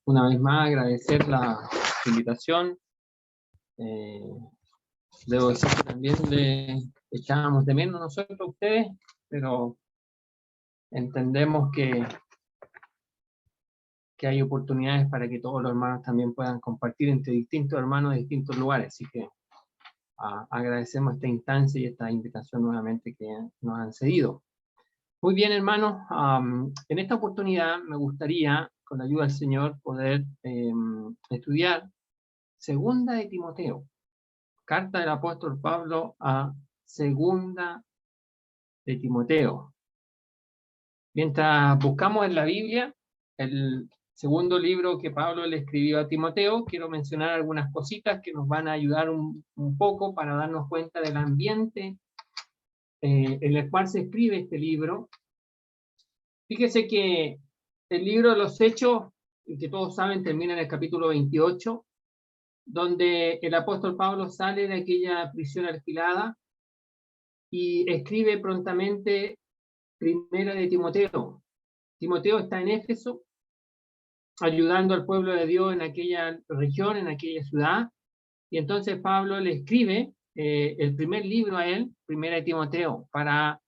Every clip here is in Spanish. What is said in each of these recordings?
una vez más agradecer la invitación. Debo decir que también le echábamos de menos nosotros a ustedes, pero entendemos que hay oportunidades para que todos los hermanos también puedan compartir entre distintos hermanos de distintos lugares, así que agradecemos esta instancia y esta invitación nuevamente que nos han cedido. Muy bien, hermanos, en esta oportunidad me gustaría, con la ayuda del Señor, poder estudiar Segunda de Timoteo, carta del apóstol Pablo a Segunda de Timoteo. Mientras buscamos en la Biblia el segundo libro que Pablo le escribió a Timoteo, quiero mencionar algunas cositas que nos van a ayudar un poco para darnos cuenta del ambiente en el cual se escribe este libro. Fíjese que el libro de los Hechos, que todos saben, termina en el capítulo 28, donde el apóstol Pablo sale de aquella prisión alquilada y escribe prontamente Primera de Timoteo. Timoteo está en Éfeso, ayudando al pueblo de Dios en aquella región, en aquella ciudad, y entonces Pablo le escribe el primer libro a él, Primera de Timoteo, para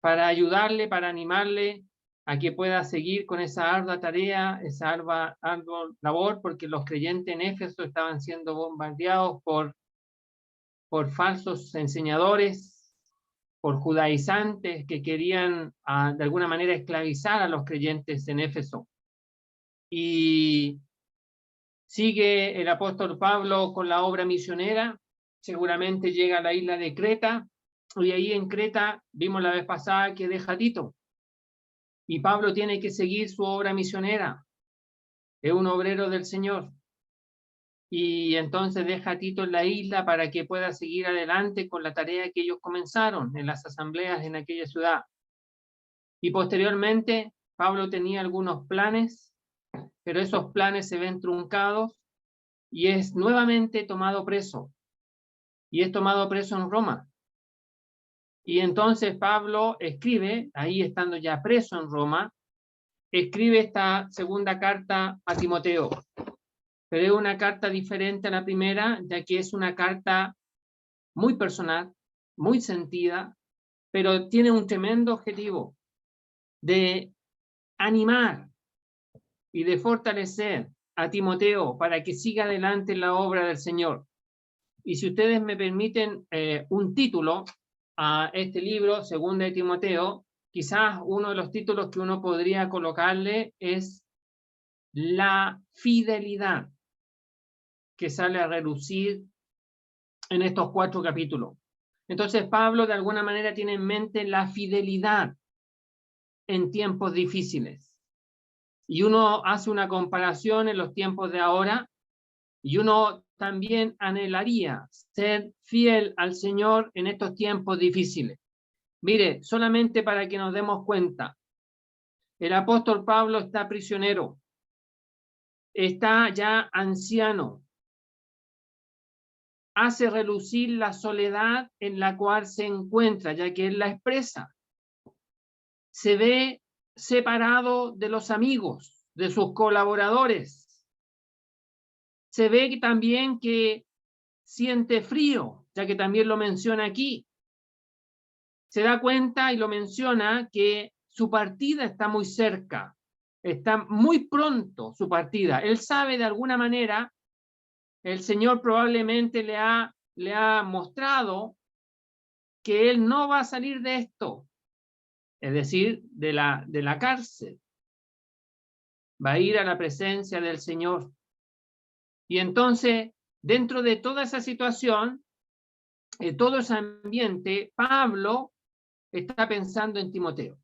ayudarle, para animarle a que pueda seguir con esa ardua tarea, esa ardua labor, porque los creyentes en Éfeso estaban siendo bombardeados por falsos enseñadores, por judaizantes que querían de alguna manera esclavizar a los creyentes en Éfeso. Y sigue el apóstol Pablo con la obra misionera, seguramente llega a la isla de Creta, y ahí en Creta vimos la vez pasada que deja a Tito. Y Pablo tiene que seguir su obra misionera, es un obrero del Señor. Y entonces deja a Tito en la isla para que pueda seguir adelante con la tarea que ellos comenzaron en las asambleas en aquella ciudad. Y posteriormente Pablo tenía algunos planes, pero esos planes se ven truncados y es nuevamente tomado preso. Y es tomado preso en Roma. Y entonces Pablo escribe, ahí estando ya preso en Roma, escribe esta segunda carta a Timoteo. Pero es una carta diferente a la primera, ya que es una carta muy personal, muy sentida, pero tiene un tremendo objetivo de animar y de fortalecer a Timoteo para que siga adelante en la obra del Señor. Y si ustedes me permiten un título a este libro, Segunda de Timoteo, quizás uno de los títulos que uno podría colocarle es La fidelidad que sale a relucir en estos 4 capítulos. Entonces Pablo de alguna manera tiene en mente la fidelidad en tiempos difíciles. Y uno hace una comparación en los tiempos de ahora y uno también anhelaría ser fiel al Señor en estos tiempos difíciles. Mire, solamente para que nos demos cuenta, el apóstol Pablo está prisionero, está ya anciano, hace relucir la soledad en la cual se encuentra, ya que él la expresa. Se ve separado de los amigos, de sus colaboradores. Se ve también que siente frío, ya que también lo menciona aquí. Se da cuenta y lo menciona que su partida está muy cerca, está muy pronto su partida. Él sabe de alguna manera, el Señor probablemente le ha mostrado que él no va a salir de esto, es decir, de la cárcel. Va a ir a la presencia del Señor. Y entonces, dentro de toda esa situación, todo ese ambiente, Pablo está pensando en Timoteo.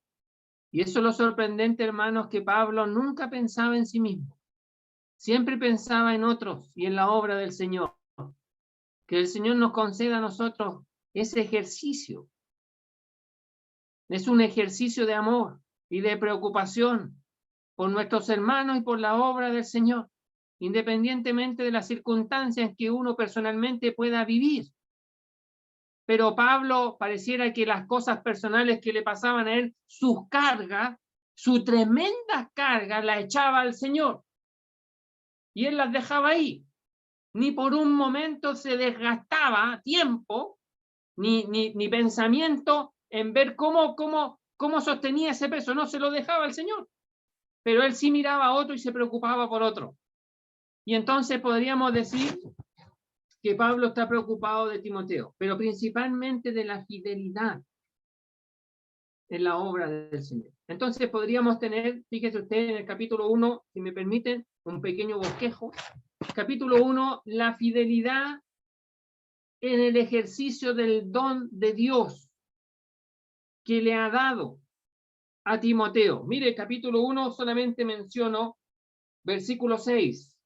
Y eso es lo sorprendente, hermanos, que Pablo nunca pensaba en sí mismo. Siempre pensaba en otros y en la obra del Señor. Que el Señor nos conceda a nosotros ese ejercicio. Es un ejercicio de amor y de preocupación por nuestros hermanos y por la obra del Señor, independientemente de las circunstancias que uno personalmente pueda vivir. Pero Pablo pareciera que las cosas personales que le pasaban a él, sus cargas, su tremenda carga, la echaba al Señor. y él las dejaba ahí. Ni por un momento se desgastaba tiempo, ni pensamiento en ver cómo sostenía ese peso. No se lo dejaba el Señor. Pero él sí miraba a otro y se preocupaba por otro. Y entonces podríamos decir que Pablo está preocupado de Timoteo, pero principalmente de la fidelidad en la obra del Señor. Entonces podríamos tener, fíjese usted en el capítulo 1, si me permiten, un pequeño bosquejo. Capítulo 1, la fidelidad en el ejercicio del don de Dios que le ha dado a Timoteo. Mire, capítulo 1 solamente menciono versículo 6.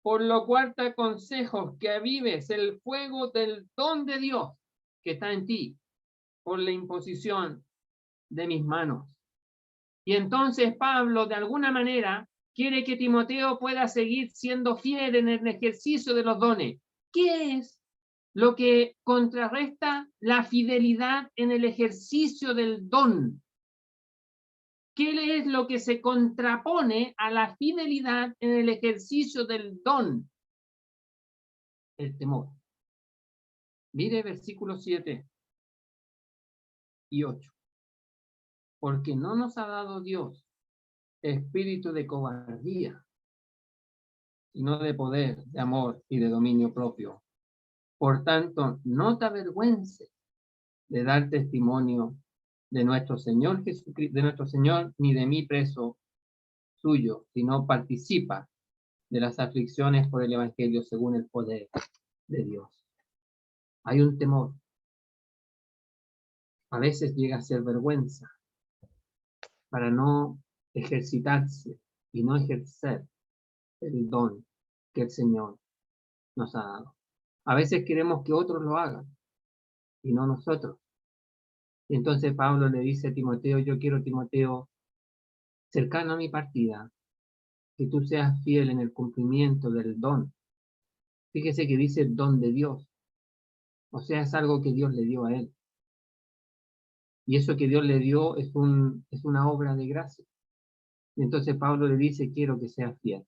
Por lo cual te aconsejo que avives el fuego del don de Dios que está en ti por la imposición de mis manos. Y entonces Pablo, de alguna manera, quiere que Timoteo pueda seguir siendo fiel en el ejercicio de los dones. ¿Qué es lo que contrarresta la fidelidad en el ejercicio del don? ¿Qué es lo que se contrapone a la fidelidad en el ejercicio del don? El temor. Mire versículos 7 y 8. Porque no nos ha dado Dios espíritu de cobardía, sino de poder, de amor y de dominio propio. Por tanto, no te avergüences de dar testimonio de nuestro Señor Jesucristo, de nuestro Señor, ni de mí preso suyo, sino participa de las aflicciones por el Evangelio según el poder de Dios. Hay un temor. A veces llega a ser vergüenza para no ejercitarse y no ejercer el don que el Señor nos ha dado. A veces queremos que otros lo hagan y no nosotros. Y entonces Pablo le dice a Timoteo, yo quiero, Timoteo, cercano a mi partida, que tú seas fiel en el cumplimiento del don. Fíjese que dice don de Dios. O sea, es algo que Dios le dio a él. Y eso que Dios le dio es una obra de gracia. Y entonces Pablo le dice, quiero que seas fiel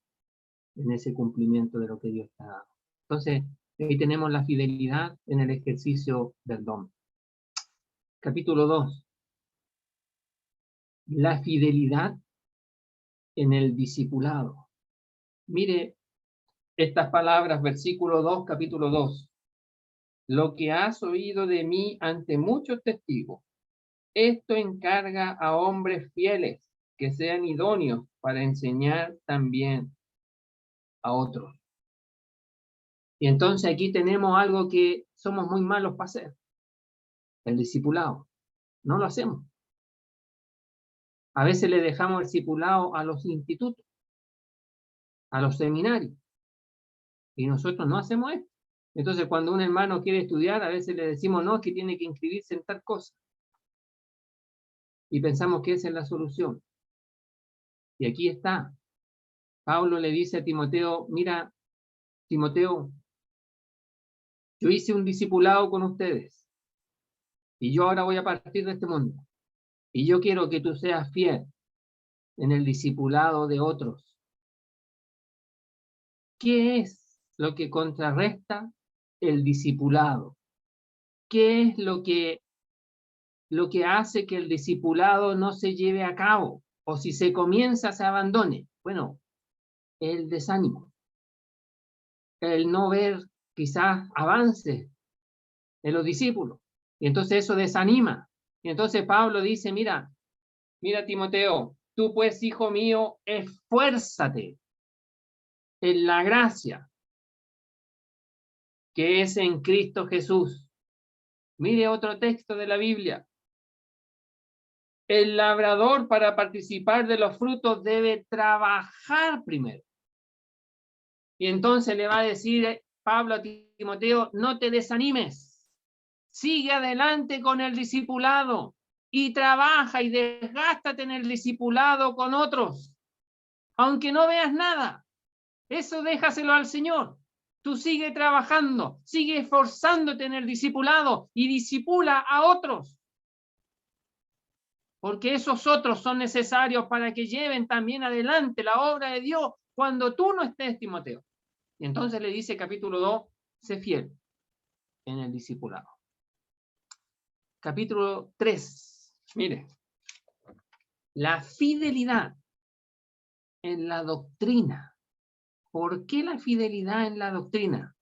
en ese cumplimiento de lo que Dios te ha dado. Entonces, ahí tenemos la fidelidad en el ejercicio del don. Capítulo 2. La fidelidad en el discipulado. Mire estas palabras, versículo 2, capítulo 2. Lo que has oído de mí ante muchos testigos, esto encarga a hombres fieles que sean idóneos para enseñar también a otros. Y entonces aquí tenemos algo que somos muy malos para hacer. El discipulado. No lo hacemos. A veces le dejamos el discipulado a los institutos, a los seminarios. Y nosotros no hacemos esto. Entonces cuando un hermano quiere estudiar, a veces le decimos, no, es que tiene que inscribirse en tal cosa. Y pensamos que esa es la solución. Y aquí está. Pablo le dice a Timoteo, mira, Timoteo, yo hice un discipulado con ustedes. Y yo ahora voy a partir de este mundo. Y yo quiero que tú seas fiel en el discipulado de otros. ¿Qué es lo que contrarresta el discipulado? ¿Qué es lo que hace que el discipulado no se lleve a cabo? O si se comienza, se abandone. Bueno, el desánimo. El no ver quizás avances en los discípulos. Y entonces eso desanima. Y entonces Pablo dice, mira Timoteo, tú pues, hijo mío, esfuérzate en la gracia que es en Cristo Jesús. Mire otro texto de la Biblia. El labrador, para participar de los frutos, debe trabajar primero. Y entonces le va a decir Pablo a Timoteo, no te desanimes. Sigue adelante con el discipulado y trabaja y desgástate en el discipulado con otros. Aunque no veas nada, eso déjaselo al Señor. Tú sigue trabajando, sigue esforzándote en el discipulado y discipula a otros. Porque esos otros son necesarios para que lleven también adelante la obra de Dios cuando tú no estés, Timoteo. Y entonces le dice capítulo 2, sé fiel en el discipulado. Capítulo 3, mire, la fidelidad en la doctrina. ¿Por qué la fidelidad en la doctrina?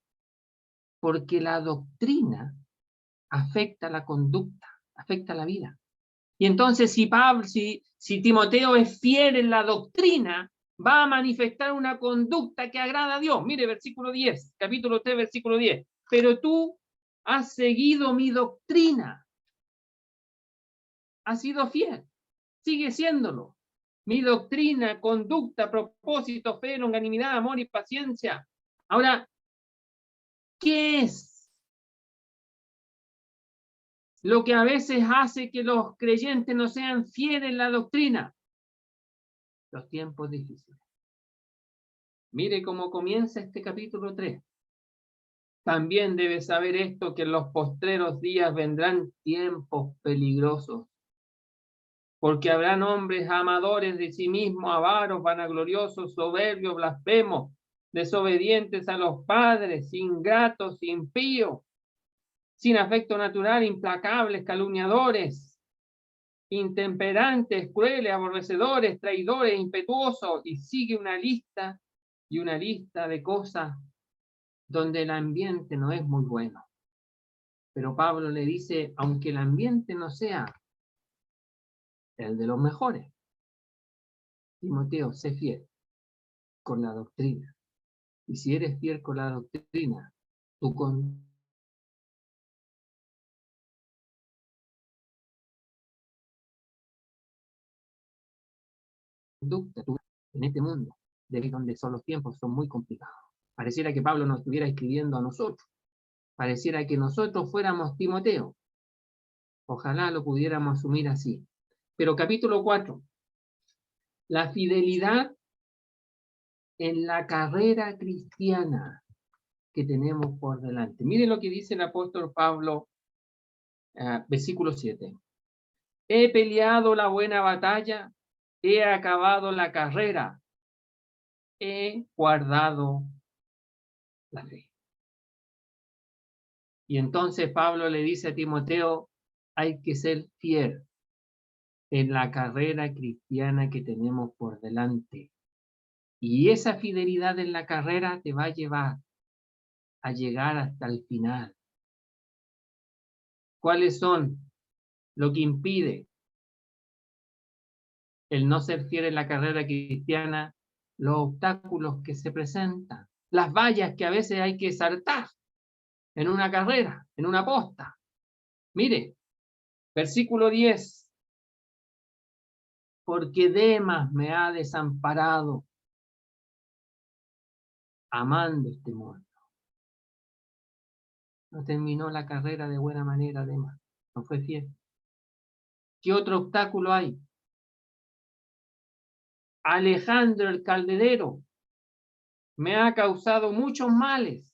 Porque la doctrina afecta la conducta, afecta la vida. Y entonces si Timoteo es fiel en la doctrina, va a manifestar una conducta que agrada a Dios. Mire, versículo 10, capítulo 3, versículo 10. Pero tú has seguido mi doctrina. Has sido fiel. Sigue siéndolo. Mi doctrina, conducta, propósito, fe, longanimidad, amor y paciencia. Ahora, ¿qué es lo que a veces hace que los creyentes no sean fieles en la doctrina? Los tiempos difíciles. Mire cómo comienza este capítulo 3. También debes saber esto, que en los postreros días vendrán tiempos peligrosos, porque habrán hombres amadores de sí mismos, avaros, vanagloriosos, soberbios, blasfemos, desobedientes a los padres, ingratos, impíos, sin afecto natural, implacables, calumniadores, intemperantes, crueles, aborrecedores, traidores, impetuosos, y sigue una lista y una lista de cosas donde el ambiente no es muy bueno. Pero Pablo le dice, aunque el ambiente no sea el de los mejores, Timoteo, sé fiel con la doctrina. Y si eres fiel con la doctrina, tu conducta en este mundo, de donde son los tiempos, son muy complicados. Pareciera que Pablo nos estuviera escribiendo a nosotros. Pareciera que nosotros fuéramos Timoteo. Ojalá lo pudiéramos asumir así. Pero capítulo 4. La fidelidad en la carrera cristiana que tenemos por delante. Mire lo que dice el apóstol Pablo, versículo 7. He peleado la buena batalla, he acabado la carrera, he guardado la fe. Y entonces Pablo le dice a Timoteo, hay que ser fiel en la carrera cristiana que tenemos por delante. Y esa fidelidad en la carrera te va a llevar a llegar hasta el final. ¿Cuáles son lo que impide el no ser fiel en la carrera cristiana? Los obstáculos que se presentan, las vallas que a veces hay que saltar en una carrera, en una posta. Mire, versículo 10. Porque Demas me ha desamparado, amando este mundo. No terminó la carrera de buena manera, Demas. No fue fiel. ¿Qué otro obstáculo hay? Alejandro el Calderero me ha causado muchos males.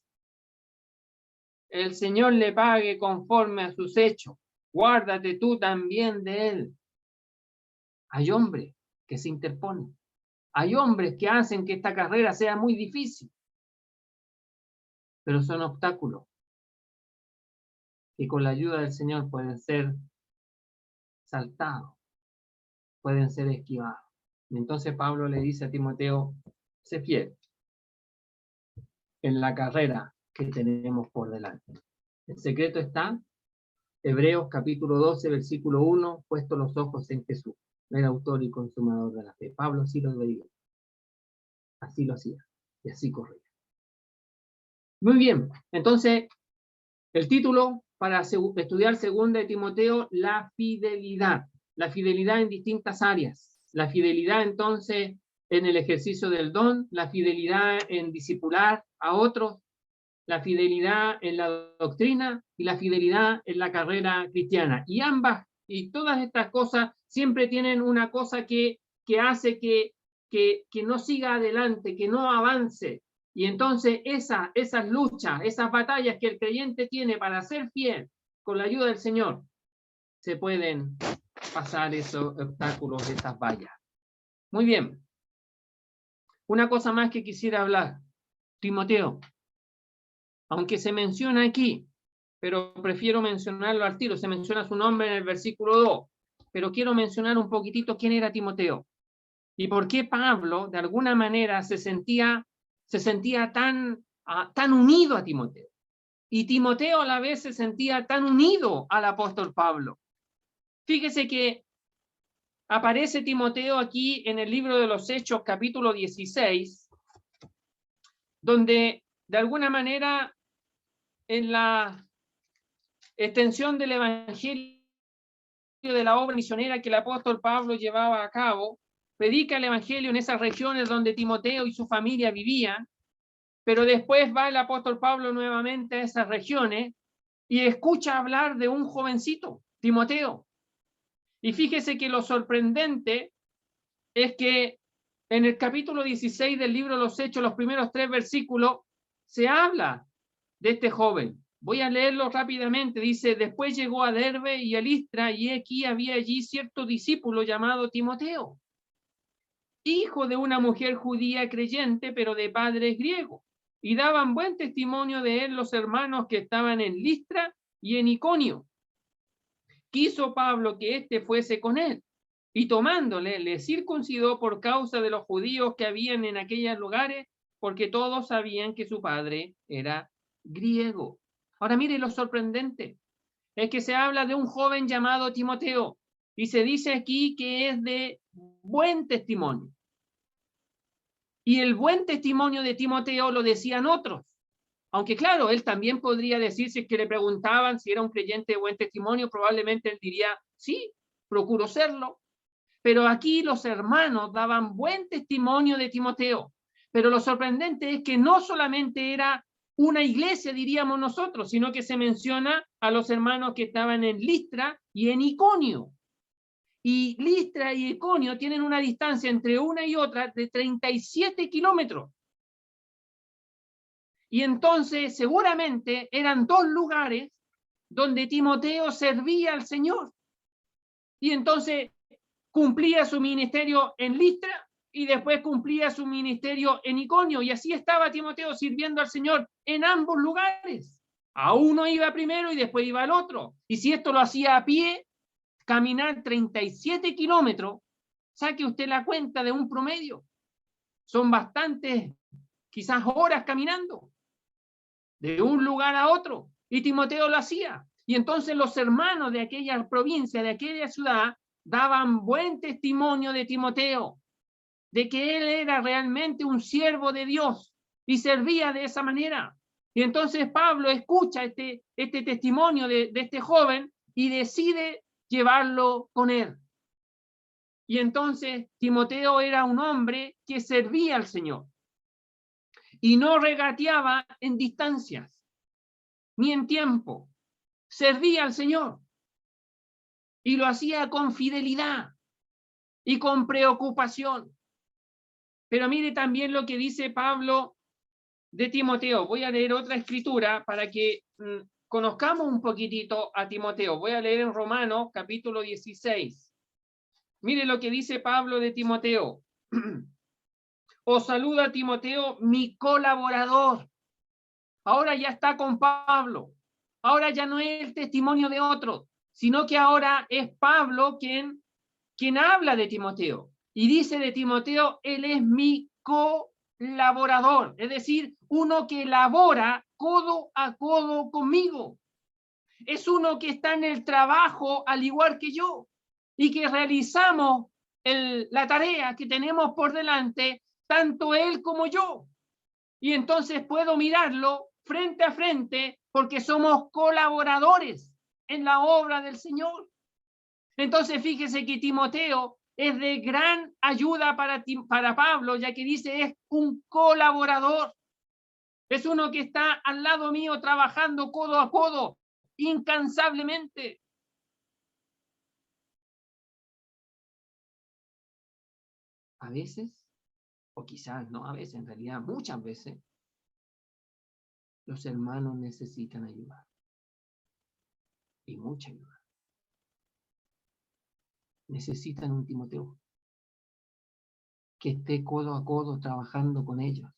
El Señor le pague conforme a sus hechos. Guárdate tú también de él. Hay hombres que se interponen. Hay hombres que hacen que esta carrera sea muy difícil. Pero son obstáculos que con la ayuda del Señor pueden ser saltados, pueden ser esquivados. Y entonces Pablo le dice a Timoteo, sé fiel en la carrera que tenemos por delante. El secreto está, Hebreos capítulo 12, versículo 1, puesto los ojos en Jesús, el autor y consumador de la fe. Pablo así lo veía, así lo hacía, y así corría. Muy bien, entonces, el título para estudiar 2 de Timoteo, la fidelidad en distintas áreas. La fidelidad entonces en el ejercicio del don, la fidelidad en discipular a otros, la fidelidad en la doctrina y la fidelidad en la carrera cristiana. Y ambas, y todas estas cosas siempre tienen una cosa que hace que no siga adelante, que no avance. Y entonces esas luchas, esas batallas que el creyente tiene para ser fiel con la ayuda del Señor, se pueden pasar esos obstáculos, esas vallas. Muy bien. Una cosa más que quisiera hablar. Timoteo, aunque se menciona aquí, pero prefiero mencionarlo al tiro, se menciona su nombre en el versículo 2, pero quiero mencionar un poquitito quién era Timoteo y por qué Pablo, de alguna manera, se sentía tan unido a Timoteo. Y Timoteo a la vez se sentía tan unido al apóstol Pablo. Fíjese que aparece Timoteo aquí en el libro de los Hechos, capítulo 16, donde de alguna manera en la extensión del evangelio de la obra misionera que el apóstol Pablo llevaba a cabo, predica el evangelio en esas regiones donde Timoteo y su familia vivían, pero después va el apóstol Pablo nuevamente a esas regiones y escucha hablar de un jovencito, Timoteo. Y fíjese que lo sorprendente es que en el capítulo 16 del libro de los Hechos, los primeros 3 versículos, se habla de este joven. Voy a leerlo rápidamente. Dice, después llegó a Derbe y a Listra, y aquí había allí cierto discípulo llamado Timoteo, hijo de una mujer judía creyente, pero de padres griegos. Y daban buen testimonio de él los hermanos que estaban en Listra y en Iconio. Quiso Pablo que éste fuese con él, y tomándole, le circuncidó por causa de los judíos que habían en aquellos lugares, porque todos sabían que su padre era griego. Ahora mire lo sorprendente, es que se habla de un joven llamado Timoteo, y se dice aquí que es de buen testimonio. Y el buen testimonio de Timoteo lo decían otros. Aunque claro, él también podría decir, si es que le preguntaban si era un creyente de buen testimonio, probablemente él diría, sí, procuro serlo. Pero aquí los hermanos daban buen testimonio de Timoteo. Pero lo sorprendente es que no solamente era una iglesia, diríamos nosotros, sino que se menciona a los hermanos que estaban en Listra y en Iconio. Y Listra y Iconio tienen una distancia entre una y otra de 37 kilómetros. Y entonces seguramente eran 2 lugares donde Timoteo servía al Señor. Y entonces cumplía su ministerio en Listra y después cumplía su ministerio en Iconio. Y así estaba Timoteo sirviendo al Señor en ambos lugares. A uno iba primero y después iba al otro. Y si esto lo hacía a pie, caminar 37 kilómetros, saque usted la cuenta de un promedio. Son bastantes, quizás horas caminando de un lugar a otro, y Timoteo lo hacía. Y entonces los hermanos de aquella provincia, de aquella ciudad, daban buen testimonio de Timoteo, de que él era realmente un siervo de Dios y servía de esa manera. Y entonces Pablo escucha este testimonio de este joven y decide llevarlo con él. Y entonces Timoteo era un hombre que servía al Señor y no regateaba en distancias ni en tiempo. Servía al Señor y lo hacía con fidelidad y con preocupación. Pero mire también lo que dice Pablo de Timoteo. Voy a leer otra escritura para que conozcamos un poquitito a Timoteo. Voy a leer en Romanos capítulo 16. Mire lo que dice Pablo de Timoteo. Os saluda Timoteo, mi colaborador. Ahora ya está con Pablo. Ahora ya no es el testimonio de otro, sino que ahora es Pablo quien habla de Timoteo. Y dice de Timoteo, él es mi colaborador, es decir, uno que labora codo a codo conmigo. Es uno que está en el trabajo al igual que yo y que realizamos la tarea que tenemos por delante, tanto él como yo. Y entonces puedo mirarlo frente a frente porque somos colaboradores en la obra del Señor. Entonces fíjese que Timoteo es de gran ayuda para Pablo, ya que dice es un colaborador. Es uno que está al lado mío trabajando codo a codo, incansablemente. A veces, o quizás no a veces, en realidad muchas veces, los hermanos necesitan ayuda. Y mucha ayuda. Necesitan un Timoteo que esté codo a codo trabajando con ellos,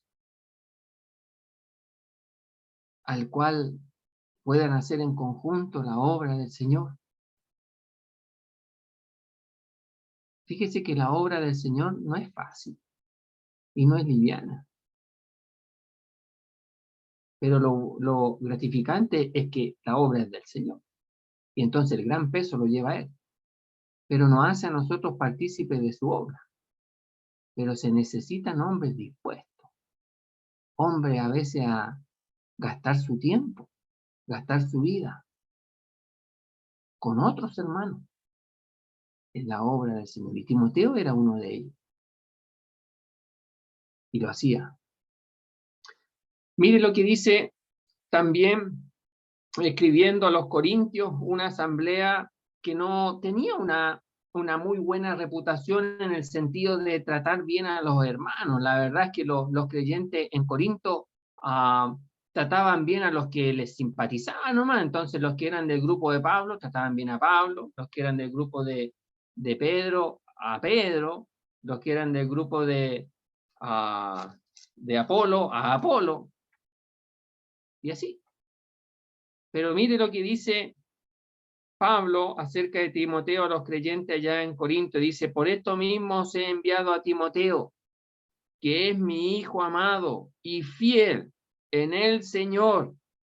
al cual puedan hacer en conjunto la obra del Señor. Fíjese que la obra del Señor no es fácil y no es liviana. Pero lo gratificante es que la obra es del Señor. Y entonces el gran peso lo lleva Él. Pero nos hace a nosotros partícipes de su obra. Pero se necesitan hombres dispuestos. Hombres a veces a gastar su tiempo, gastar su vida con otros hermanos en la obra del Señor. Y Timoteo era uno de ellos. Y lo hacía. Mire lo que dice también, escribiendo a los Corintios, una asamblea que no tenía una muy buena reputación en el sentido de tratar bien a los hermanos. La verdad es que los creyentes en Corinto trataban bien a los que les simpatizaban nomás. Entonces los que eran del grupo de Pablo trataban bien a Pablo, los que eran del grupo de Pedro a Pedro, los que eran del grupo de Apolo a Apolo, y así. Pero mire lo que dice Pablo acerca de Timoteo a los creyentes allá en Corinto. Dice: por esto mismo os he enviado a Timoteo, que es mi hijo amado y fiel en el Señor,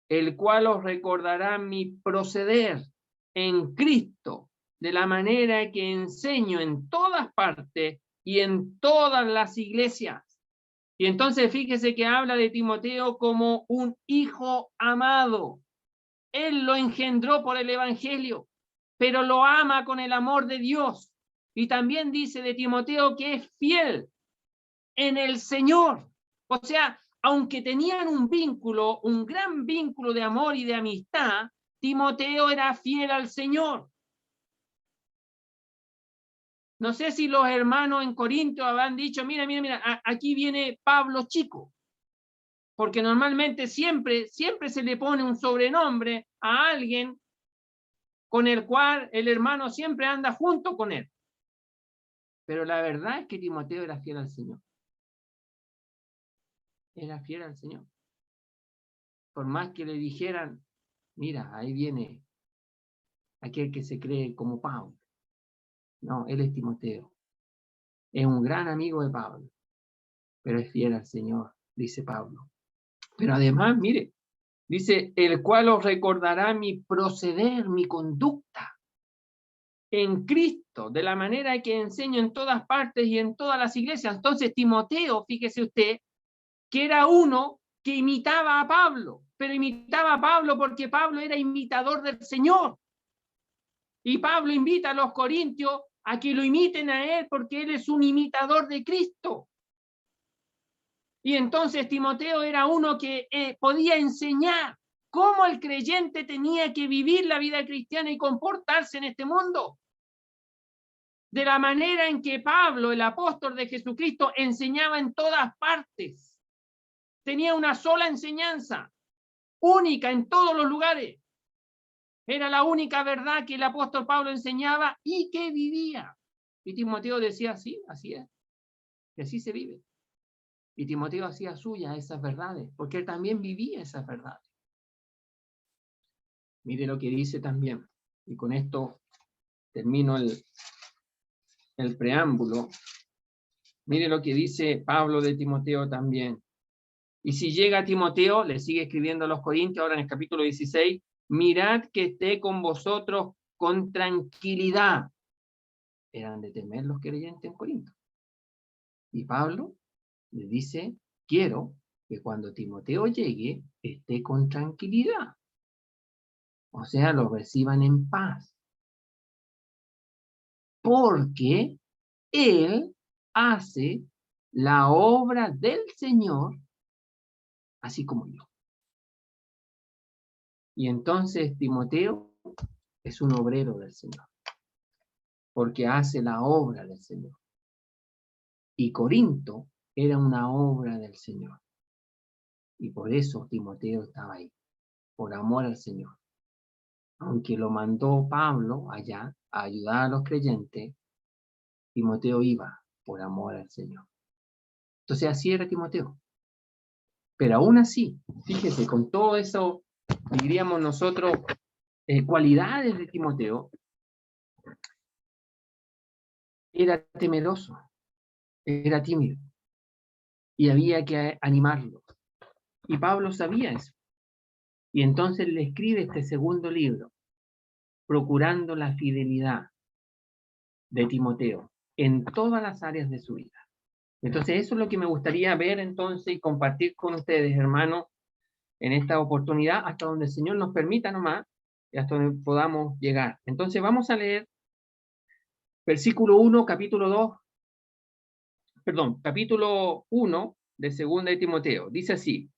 el cual os recordará mi proceder en Cristo, de la manera que enseño en todas partes y en todas las iglesias. Y entonces fíjese que habla de Timoteo como un hijo amado. Él lo engendró por el Evangelio, pero lo ama con el amor de Dios. Y también dice de Timoteo que es fiel en el Señor. O sea, aunque tenían un vínculo, un gran vínculo de amor y de amistad, Timoteo era fiel al Señor. No sé si los hermanos en Corinto habrán dicho: mira, aquí viene Pablo chico. Porque normalmente siempre se le pone un sobrenombre a alguien con el cual el hermano siempre anda junto con él. Pero la verdad es que Timoteo era fiel al Señor. Era fiel al Señor. Por más que le dijeran: mira, ahí viene aquel que se cree como Pablo. No, él es Timoteo. Es un gran amigo de Pablo, pero es fiel al Señor, dice Pablo. Pero además, mire, dice: el cual os recordará mi proceder, mi conducta en Cristo, de la manera que enseño en todas partes y en todas las iglesias. Entonces Timoteo, fíjese usted, que era uno que imitaba a Pablo, pero imitaba a Pablo porque Pablo era imitador del Señor. Y Pablo invita a los corintios a que lo imiten a él porque él es un imitador de Cristo. Y entonces Timoteo era uno que podía enseñar cómo el creyente tenía que vivir la vida cristiana y comportarse en este mundo. De la manera en que Pablo, el apóstol de Jesucristo, enseñaba en todas partes. Tenía una sola enseñanza, única en todos los lugares. Era la única verdad que el apóstol Pablo enseñaba y que vivía. Y Timoteo decía: sí, así es. Y así se vive. Y Timoteo hacía suya esas verdades, porque él también vivía esas verdades. Mire lo que dice también, y con esto termino el preámbulo. Mire lo que dice Pablo de Timoteo también. Y si llega Timoteo, le sigue escribiendo a los Corintios, ahora en el capítulo 16, mirad que esté con vosotros con tranquilidad. Eran de temer los creyentes en Corinto. Y Pablo le dice: quiero que cuando Timoteo llegue, esté con tranquilidad. O sea, lo reciban en paz. Porque él hace la obra del Señor, así como yo. Y entonces Timoteo es un obrero del Señor, porque hace la obra del Señor. Y Corinto era una obra del Señor. Y por eso Timoteo estaba ahí, por amor al Señor. Aunque lo mandó Pablo allá a ayudar a los creyentes, Timoteo iba por amor al Señor. Entonces así era Timoteo. Pero aún así, fíjese, con todo eso, diríamos nosotros, cualidades de Timoteo, era temeroso, era tímido, y había que animarlo. Y Pablo sabía eso. Y entonces le escribe este segundo libro, procurando la fidelidad de Timoteo en todas las áreas de su vida. Entonces eso es lo que me gustaría ver entonces y compartir con ustedes, hermanos, en esta oportunidad, hasta donde el Señor nos permita nomás, y hasta donde podamos llegar. Entonces vamos a leer versículo 1, capítulo 2, perdón, capítulo 1 de segunda de Timoteo. Dice así: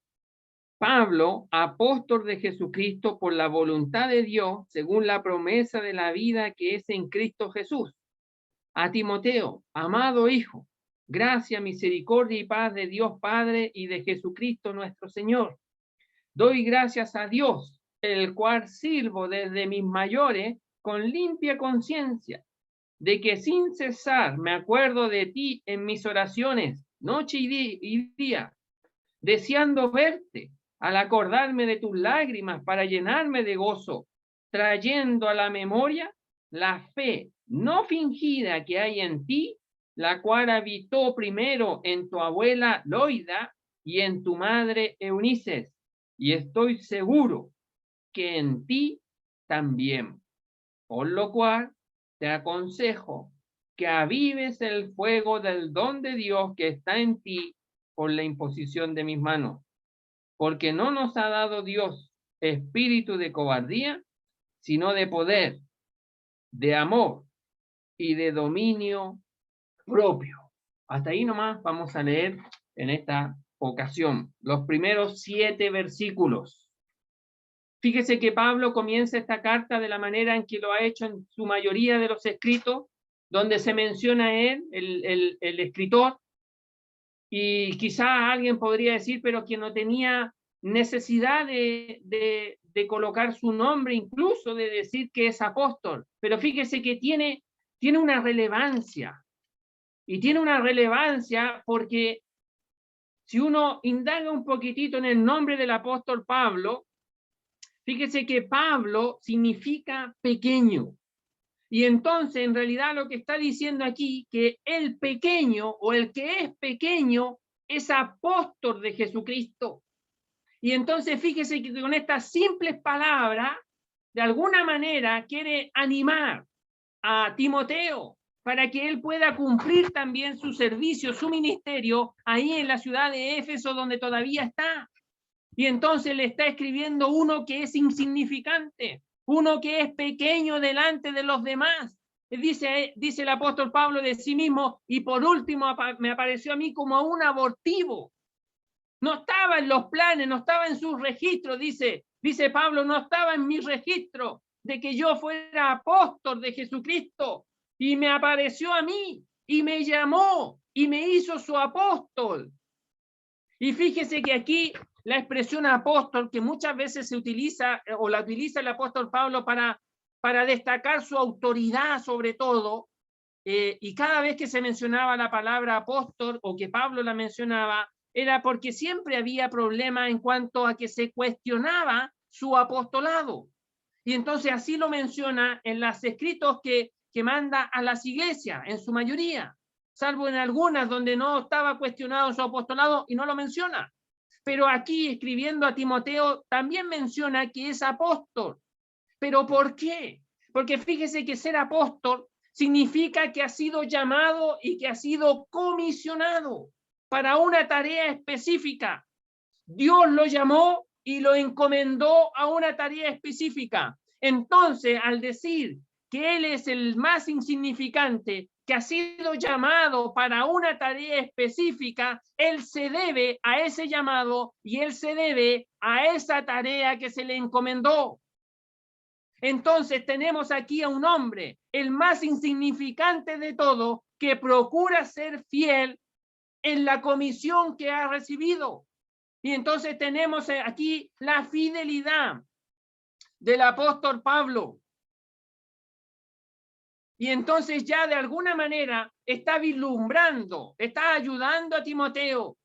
Pablo, apóstol de Jesucristo por la voluntad de Dios, según la promesa de la vida que es en Cristo Jesús. A Timoteo, amado hijo, gracia, misericordia y paz de Dios Padre y de Jesucristo nuestro Señor. Doy gracias a Dios, el cual sirvo desde mis mayores con limpia conciencia, de que sin cesar me acuerdo de ti en mis oraciones, noche y día, deseando verte, al acordarme de tus lágrimas para llenarme de gozo, trayendo a la memoria la fe no fingida que hay en ti, la cual habitó primero en tu abuela Loida y en tu madre Eunices, y estoy seguro que en ti también. Por lo cual te aconsejo que avives el fuego del don de Dios que está en ti por la imposición de mis manos. Porque no nos ha dado Dios espíritu de cobardía, sino de poder, de amor y de dominio propio. Hasta ahí nomás vamos a leer en esta ocasión los primeros 7 versículos. Fíjese que Pablo comienza esta carta de la manera en que lo ha hecho en su mayoría de los escritos, donde se menciona a él, el escritor, y quizá alguien podría decir, pero que no tenía necesidad de colocar su nombre, incluso de decir que es apóstol. Pero fíjese que tiene una relevancia, y tiene una relevancia porque si uno indaga un poquitito en el nombre del apóstol Pablo, fíjese que Pablo significa pequeño. Y entonces, en realidad, lo que está diciendo aquí, que el pequeño o el que es pequeño es apóstol de Jesucristo. Y entonces, fíjese que con estas simples palabras, de alguna manera, quiere animar a Timoteo para que él pueda cumplir también su servicio, su ministerio, ahí en la ciudad de Éfeso, donde todavía está. Y entonces le está escribiendo uno que es insignificante, uno que es pequeño delante de los demás. Dice el apóstol Pablo de sí mismo, y por último me apareció a mí como un abortivo. No estaba en los planes, no estaba en sus registros, dice Pablo, no estaba en mi registro de que yo fuera apóstol de Jesucristo. Y me apareció a mí, y me llamó, y me hizo su apóstol. Y fíjese que aquí la expresión apóstol, que muchas veces se utiliza, o la utiliza el apóstol Pablo para destacar su autoridad sobre todo, y cada vez que se mencionaba la palabra apóstol, o que Pablo la mencionaba, era porque siempre había problema en cuanto a que se cuestionaba su apostolado. Y entonces así lo menciona en los escritos que manda a las iglesias, en su mayoría, salvo en algunas donde no estaba cuestionado su apostolado y no lo menciona. Pero aquí, escribiendo a Timoteo, también menciona que es apóstol. ¿Pero por qué? Porque fíjese que ser apóstol significa que ha sido llamado y que ha sido comisionado para una tarea específica. Dios lo llamó y lo encomendó a una tarea específica. Entonces, al decir que él es el más insignificante, que ha sido llamado para una tarea específica, él se debe a ese llamado y él se debe a esa tarea que se le encomendó. Entonces tenemos aquí a un hombre, el más insignificante de todo, que procura ser fiel en la comisión que ha recibido. Y entonces tenemos aquí la fidelidad del apóstol Pablo. Y entonces ya de alguna manera está vislumbrando, está ayudando a Timoteo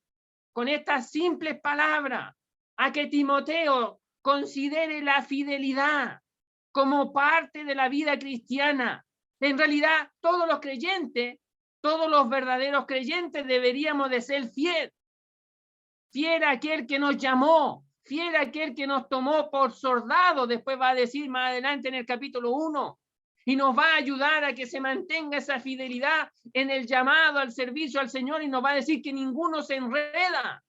con estas simples palabras a que Timoteo considere la fidelidad como parte de la vida cristiana. En realidad, todos los creyentes, todos los verdaderos creyentes deberíamos de ser fiel a aquel que nos llamó, fiel a aquel que nos tomó por soldado, después va a decir más adelante en el capítulo 1, y nos va a ayudar a que se mantenga esa fidelidad en el llamado al servicio al Señor, y nos va a decir que ninguno se enreda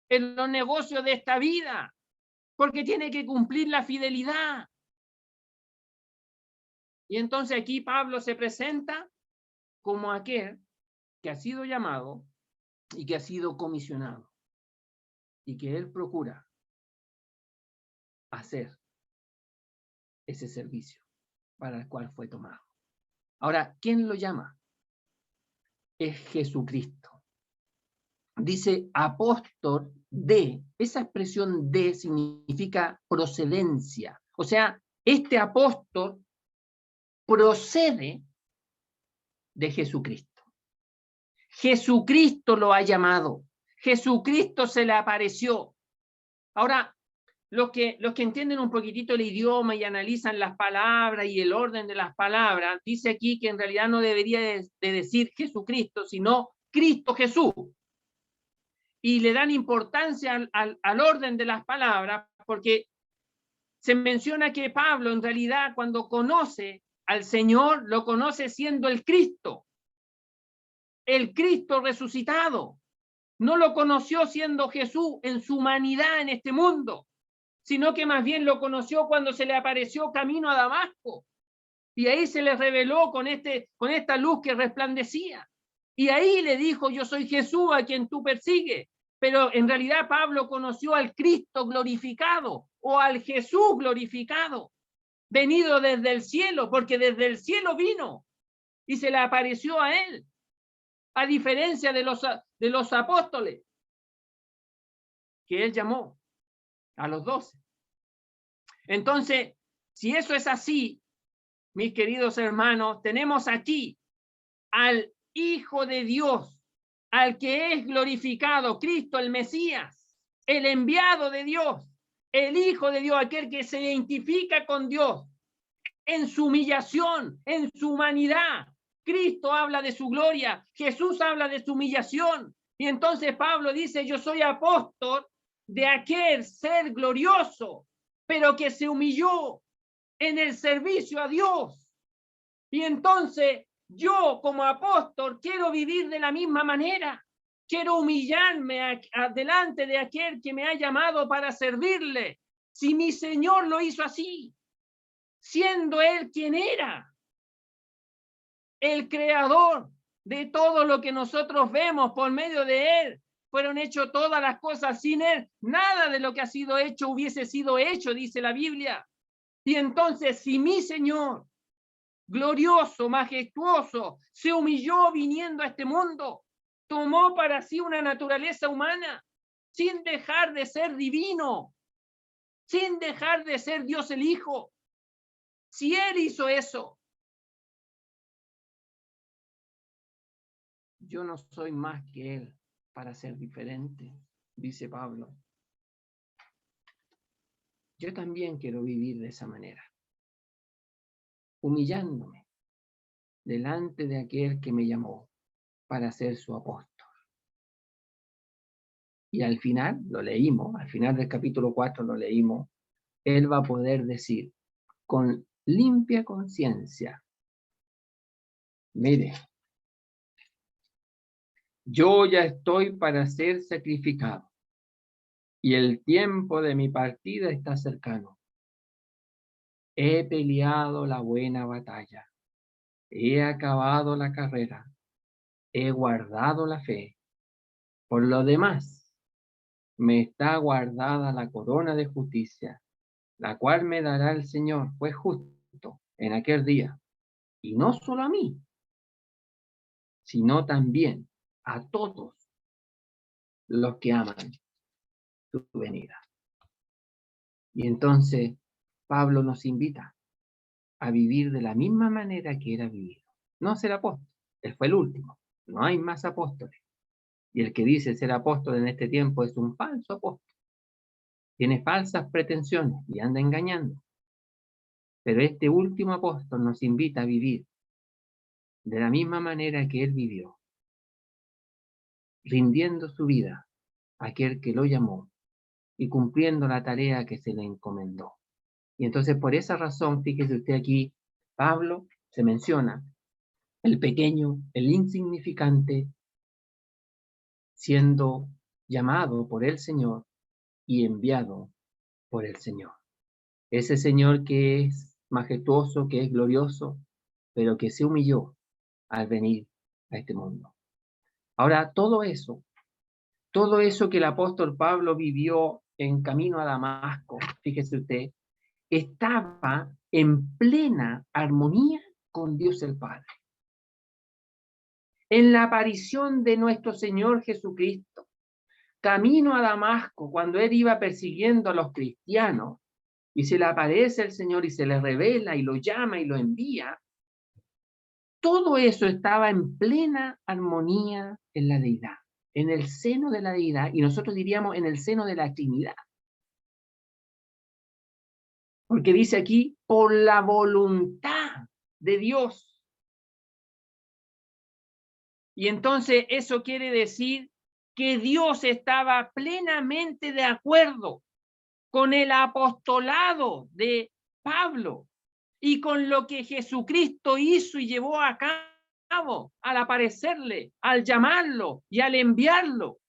en los negocios de esta vida, porque tiene que cumplir la fidelidad. Y entonces aquí Pablo se presenta como aquel que ha sido llamado y que ha sido comisionado, y que él procura hacer ese servicio para el cual fue tomado. Ahora, ¿quién lo llama? Es Jesucristo. Dice apóstol de, esa expresión de significa procedencia. O sea, este apóstol procede de Jesucristo. Jesucristo lo ha llamado. Jesucristo se le apareció. Ahora, los que entienden un poquitito el idioma y analizan las palabras y el orden de las palabras, dice aquí que en realidad no debería de decir Jesucristo, sino Cristo Jesús. Y le dan importancia al orden de las palabras, porque se menciona que Pablo en realidad cuando conoce al Señor, lo conoce siendo el Cristo resucitado. No lo conoció siendo Jesús en su humanidad en este mundo, sino que más bien lo conoció cuando se le apareció camino a Damasco. Y ahí se le reveló con esta luz que resplandecía. Y ahí le dijo, yo soy Jesús a quien tú persigues. Pero en realidad Pablo conoció al Cristo glorificado o al Jesús glorificado, venido desde el cielo, porque desde el cielo vino y se le apareció a él, a diferencia de los apóstoles que él llamó a los 12. Entonces, si eso es así, mis queridos hermanos, tenemos aquí al Hijo de Dios, al que es glorificado, Cristo el Mesías, el enviado de Dios, el Hijo de Dios, aquel que se identifica con Dios en su humillación, en su humanidad. Cristo habla de su gloria, Jesús habla de su humillación. Y entonces Pablo dice, yo soy apóstol de aquel ser glorioso, pero que se humilló en el servicio a Dios. Y entonces yo como apóstol quiero vivir de la misma manera. Quiero humillarme delante de aquel que me ha llamado para servirle. Si mi Señor lo hizo así, siendo Él quien era, el creador de todo lo que nosotros vemos por medio de Él. Fueron hechas todas las cosas sin Él. Nada de lo que ha sido hecho hubiese sido hecho, dice la Biblia. Y entonces, si mi Señor, glorioso, majestuoso, se humilló viniendo a este mundo, tomó para sí una naturaleza humana, sin dejar de ser divino, sin dejar de ser Dios el Hijo. Si Él hizo eso, yo no soy más que Él para ser diferente, dice Pablo. Yo también quiero vivir de esa manera, humillándome delante de aquel que me llamó para ser su apóstol. Y al final, lo leímos, al final del capítulo 4 lo leímos, Él va a poder decir con limpia conciencia, mire, yo ya estoy para ser sacrificado y el tiempo de mi partida está cercano. He peleado la buena batalla, he acabado la carrera, he guardado la fe. Por lo demás, me está guardada la corona de justicia, la cual me dará el Señor, pues justo en aquel día, y no solo a mí, sino también a todos los que aman su venida. Y entonces Pablo nos invita a vivir de la misma manera que era vivido. No ser apóstol, él fue el último, no hay más apóstoles. Y el que dice ser apóstol en este tiempo es un falso apóstol. Tiene falsas pretensiones y anda engañando. Pero este último apóstol nos invita a vivir de la misma manera que él vivió, rindiendo su vida a aquel que lo llamó y cumpliendo la tarea que se le encomendó. Y entonces por esa razón, fíjese usted aquí, Pablo se menciona, el pequeño, el insignificante, siendo llamado por el Señor y enviado por el Señor. Ese Señor que es majestuoso, que es glorioso, pero que se humilló al venir a este mundo. Ahora, todo eso que el apóstol Pablo vivió en camino a Damasco, fíjese usted, estaba en plena armonía con Dios el Padre. En la aparición de nuestro Señor Jesucristo, camino a Damasco, cuando él iba persiguiendo a los cristianos, y se le aparece el Señor y se le revela y lo llama y lo envía, todo eso estaba en plena armonía en la deidad, en el seno de la deidad, y nosotros diríamos en el seno de la Trinidad. Porque dice aquí, por la voluntad de Dios. Y entonces eso quiere decir que Dios estaba plenamente de acuerdo con el apostolado de Pablo y con lo que Jesucristo hizo y llevó a cabo al aparecerle, al llamarlo y al enviarlo.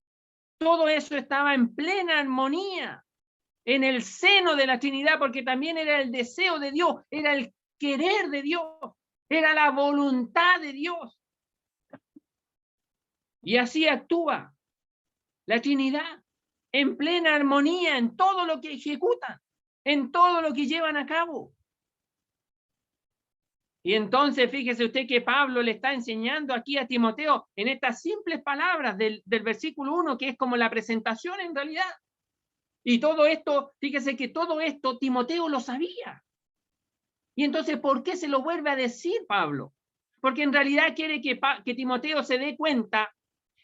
Todo eso estaba en plena armonía en el seno de la Trinidad, porque también era el deseo de Dios, era el querer de Dios, era la voluntad de Dios. Y así actúa la Trinidad, en plena armonía en todo lo que ejecutan, en todo lo que llevan a cabo. Y entonces fíjese usted que Pablo le está enseñando aquí a Timoteo en estas simples palabras del versículo 1, que es como la presentación en realidad. Y todo esto, fíjese que todo esto Timoteo lo sabía. Y entonces, ¿por qué se lo vuelve a decir Pablo? Porque en realidad quiere que Timoteo se dé cuenta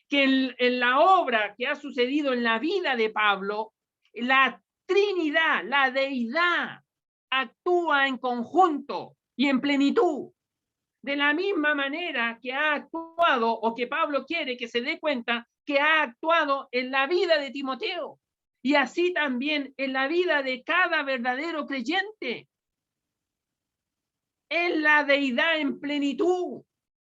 que en la obra que ha sucedido en la vida de Pablo, la Trinidad, la deidad, actúa en conjunto y en plenitud. De la misma manera que ha actuado, o que Pablo quiere que se dé cuenta que ha actuado en la vida de Timoteo. Y así también en la vida de cada verdadero creyente. Es la deidad en plenitud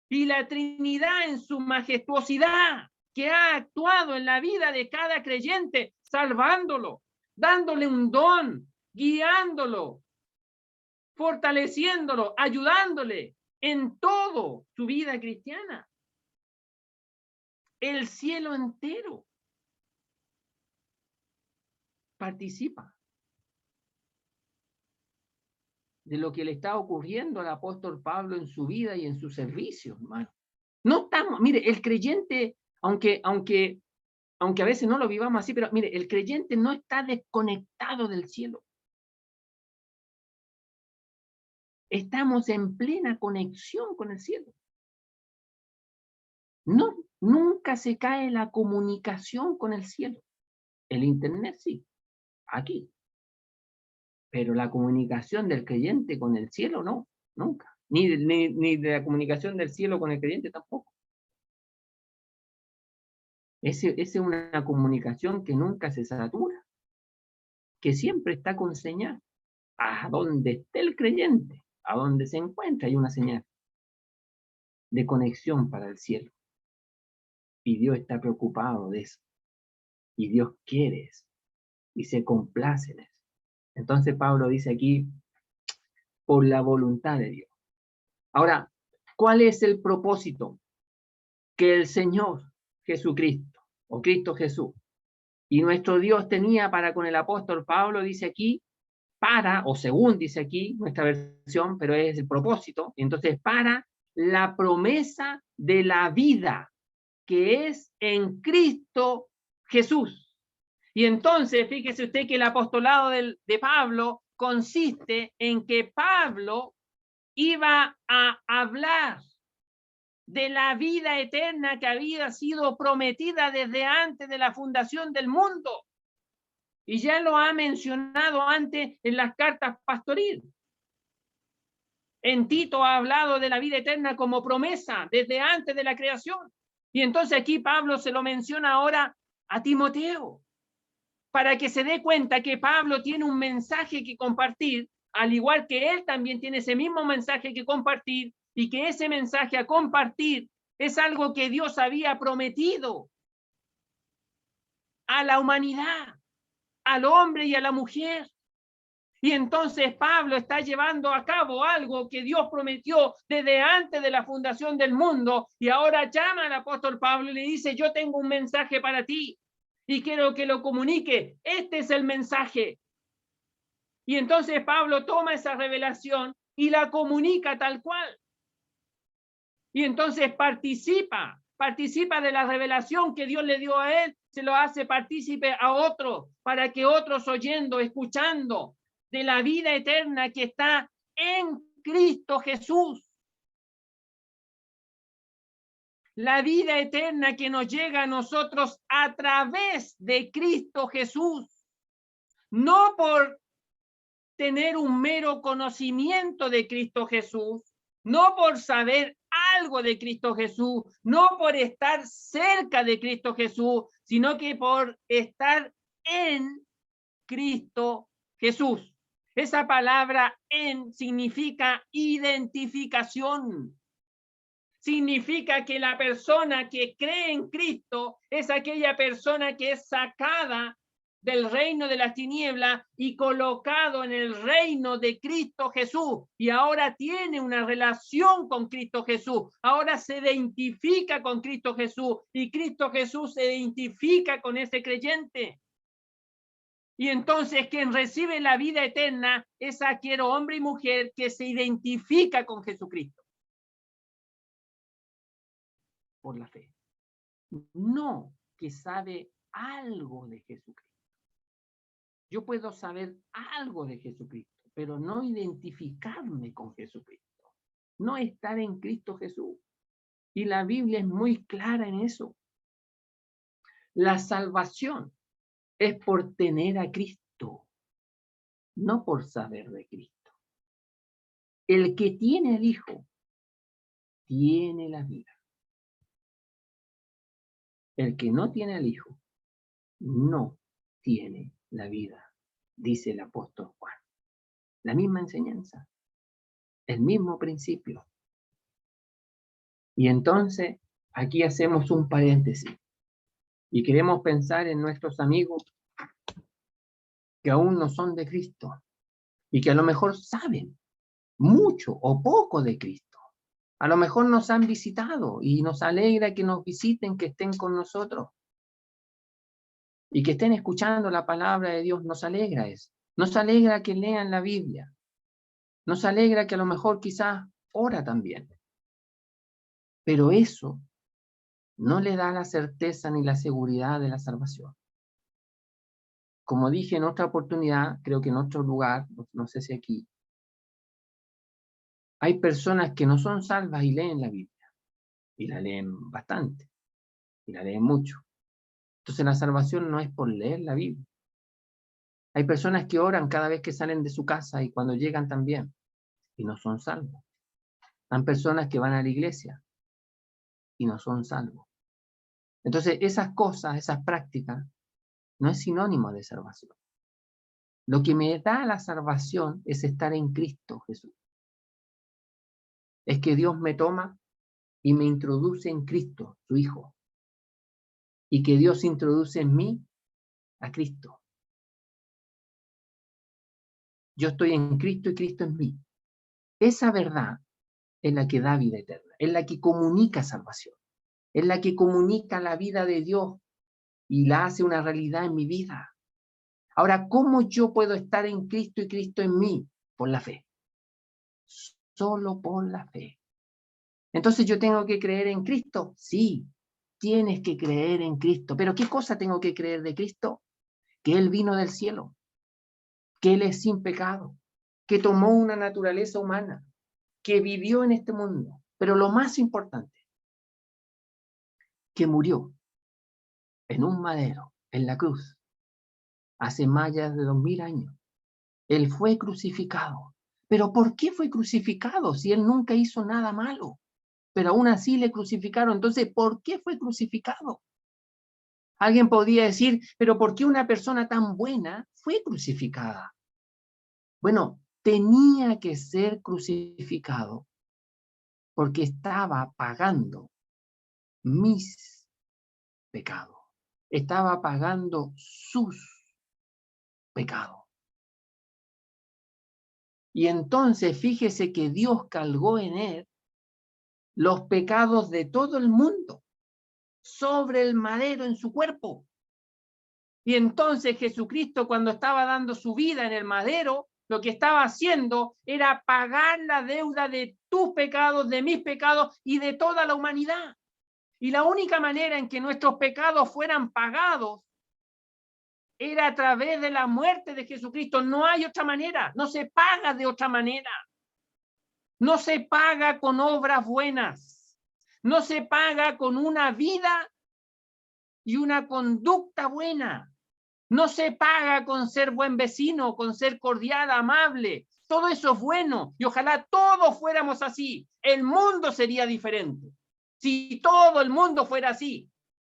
y la Trinidad en su majestuosidad que ha actuado en la vida de cada creyente, salvándolo, dándole un don, guiándolo, fortaleciéndolo, ayudándole en todo su vida cristiana. El cielo entero participa de lo que le está ocurriendo al apóstol Pablo en su vida y en su servicio, hermano. No estamos, mire, el creyente, aunque a veces no lo vivamos así, pero mire, el creyente no está desconectado del cielo. Estamos en plena conexión con el cielo. No, nunca se cae la comunicación con el cielo. El internet sí, aquí. Pero la comunicación del creyente con el cielo no, nunca. Ni de la comunicación del cielo con el creyente tampoco. Esa es una comunicación que nunca se satura, que siempre está con señal. A donde esté el creyente, a donde se encuentra, hay una señal de conexión para el cielo. Y Dios está preocupado de eso. Y Dios quiere eso. Y se complace en eso. Entonces Pablo dice aquí, por la voluntad de Dios. Ahora, ¿cuál es el propósito que el Señor Jesucristo, o Cristo Jesús, y nuestro Dios tenía para con el apóstol Pablo? Dice aquí, para, o según dice aquí nuestra versión, pero es el propósito, entonces para la promesa de la vida que es en Cristo Jesús. Y entonces, fíjese usted que el apostolado de Pablo consiste en que Pablo iba a hablar de la vida eterna que había sido prometida desde antes de la fundación del mundo. Y ya lo ha mencionado antes en las cartas pastoriles. En Tito ha hablado de la vida eterna como promesa desde antes de la creación. Y entonces aquí Pablo se lo menciona ahora a Timoteo, para que se dé cuenta que Pablo tiene un mensaje que compartir, al igual que él también tiene ese mismo mensaje que compartir, y que ese mensaje a compartir es algo que Dios había prometido a la humanidad, al hombre y a la mujer. Y entonces Pablo está llevando a cabo algo que Dios prometió desde antes de la fundación del mundo, y ahora llama al apóstol Pablo y le dice: yo tengo un mensaje para ti y quiero que lo comunique. Este es el mensaje. Y entonces Pablo toma esa revelación y la comunica tal cual. Y entonces participa de la revelación que Dios le dio a él, se lo hace partícipe a otros, para que otros oyendo, escuchando de la vida eterna que está en Cristo Jesús. La vida eterna que nos llega a nosotros a través de Cristo Jesús. No por tener un mero conocimiento de Cristo Jesús, no por saber algo de Cristo Jesús, no por estar cerca de Cristo Jesús, sino que por estar en Cristo Jesús. Esa palabra "en" significa identificación. Significa que la persona que cree en Cristo es aquella persona que es sacada del reino de las tinieblas y colocado en el reino de Cristo Jesús, y ahora tiene una relación con Cristo Jesús, ahora se identifica con Cristo Jesús, y Cristo Jesús se identifica con ese creyente. Y entonces quien recibe la vida eterna es aquel hombre y mujer que se identifica con Jesucristo por la fe, no que sabe algo de Jesucristo. Yo puedo saber algo de Jesucristo, pero no identificarme con Jesucristo, no estar en Cristo Jesús. Y la Biblia es muy clara en eso. La salvación es por tener a Cristo, no por saber de Cristo. El que tiene al Hijo tiene la vida. El que no tiene al Hijo no tiene la vida, dice el apóstol Juan. La misma enseñanza, el mismo principio. Y entonces aquí hacemos un paréntesis y queremos pensar en nuestros amigos que aún no son de Cristo y que a lo mejor saben mucho o poco de Cristo. A lo mejor nos han visitado y nos alegra que nos visiten, que estén con nosotros y que estén escuchando la palabra de Dios. Nos alegra eso. Nos alegra que lean la Biblia. Nos alegra que a lo mejor quizás ora también. Pero eso no le da la certeza ni la seguridad de la salvación. Como dije en otra oportunidad, creo que en otro lugar, no sé si aquí, hay personas que no son salvas y leen la Biblia. Y la leen bastante. Y la leen mucho. Entonces la salvación no es por leer la Biblia. Hay personas que oran cada vez que salen de su casa y cuando llegan también. Y no son salvos. Hay personas que van a la iglesia y no son salvos. Entonces esas cosas, esas prácticas, no es sinónimo de salvación. Lo que me da la salvación es estar en Cristo Jesús. Es que Dios me toma y me introduce en Cristo, su Hijo. Y que Dios introduce en mí a Cristo. Yo estoy en Cristo y Cristo en mí. Esa verdad es la que da vida eterna, es la que comunica salvación, es la que comunica la vida de Dios y la hace una realidad en mi vida. Ahora, ¿cómo yo puedo estar en Cristo y Cristo en mí? Por la fe. Solo por la fe. Entonces, ¿yo tengo que creer en Cristo? Sí, tienes que creer en Cristo. ¿Pero qué cosa tengo que creer de Cristo? Que Él vino del cielo, que Él es sin pecado, que tomó una naturaleza humana, que vivió en este mundo, pero lo más importante, que murió en un madero, en la cruz, hace más de 2000 años. Él fue crucificado. ¿Pero por qué fue crucificado si él nunca hizo nada malo? Pero aún así le crucificaron. Entonces, ¿por qué fue crucificado? Alguien podría decir, pero ¿por qué una persona tan buena fue crucificada? Bueno, tenía que ser crucificado porque estaba pagando mis pecados. Estaba pagando sus pecados. Y entonces fíjese que Dios cargó en él los pecados de todo el mundo sobre el madero en su cuerpo. Y entonces Jesucristo, cuando estaba dando su vida en el madero, lo que estaba haciendo era pagar la deuda de tus pecados, de mis pecados y de toda la humanidad. Y la única manera en que nuestros pecados fueran pagados era a través de la muerte de Jesucristo. No hay otra manera, no se paga de otra manera. No se paga con obras buenas, no se paga con una vida y una conducta buena, no se paga con ser buen vecino, con ser cordial, amable. Todo eso es bueno y ojalá todos fuéramos así. El mundo sería diferente. Si todo el mundo fuera así,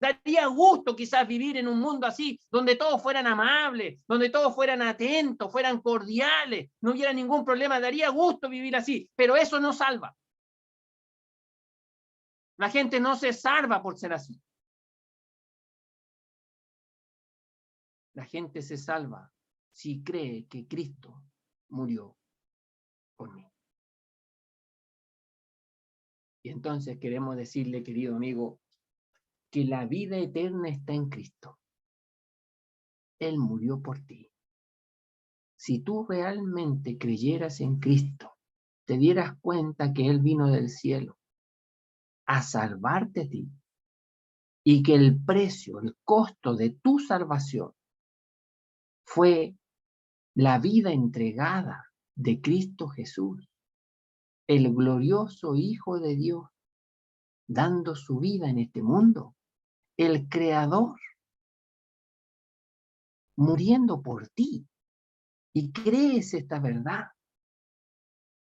daría gusto quizás vivir en un mundo así, donde todos fueran amables, donde todos fueran atentos, fueran cordiales, no hubiera ningún problema, daría gusto vivir así, pero eso no salva. La gente no se salva por ser así. La gente se salva si cree que Cristo murió por mí. Y entonces queremos decirle, querido amigo, que la vida eterna está en Cristo. Él murió por ti. Si tú realmente creyeras en Cristo, te dieras cuenta que Él vino del cielo a salvarte a ti y que el precio, el costo de tu salvación fue la vida entregada de Cristo Jesús, el glorioso Hijo de Dios, dando su vida en este mundo, el Creador, muriendo por ti, y crees esta verdad,